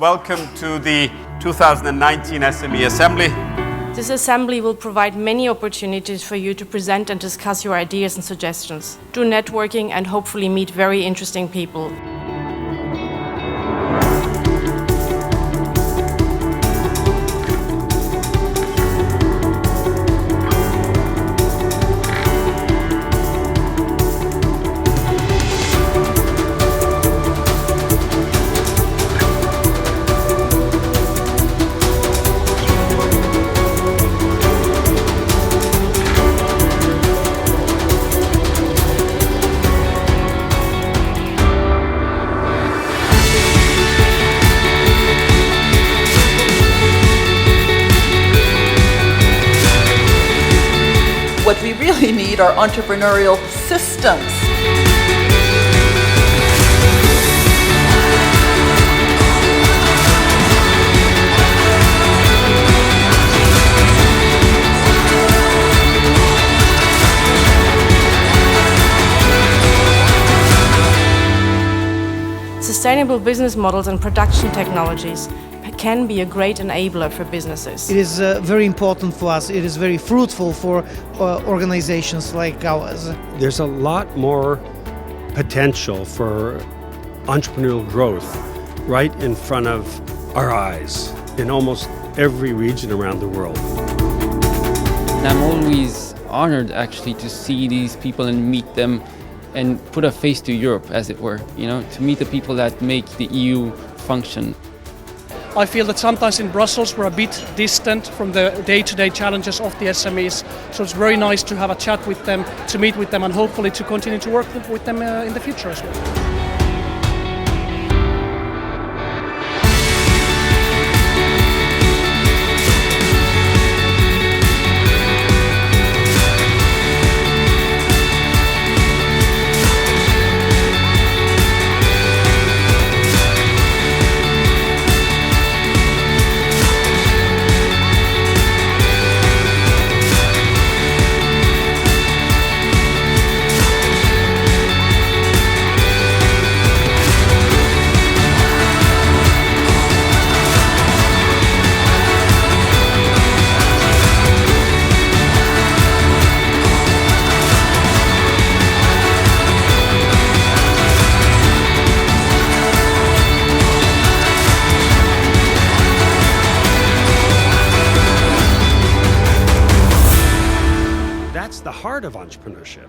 Welcome to the 2019 SME Assembly. This assembly will provide many opportunities for you to present and discuss your ideas and suggestions, do networking and hopefully meet very interesting people. What we really need are entrepreneurial systems. Sustainable business models and production technologies can be a great enabler for businesses. It is very important for us. It is very fruitful for organizations like ours. There's a lot more potential for entrepreneurial growth right in front of our eyes in almost every region around the world. And I'm always honored actually to see these people and meet them and put a face to Europe, as it were, to meet the people that make the EU function. I feel that sometimes in Brussels we're a bit distant from the day-to-day challenges of the SMEs, so it's very nice to have a chat with them, to meet with them and hopefully to continue to work with them in the future as well. That's the heart of entrepreneurship.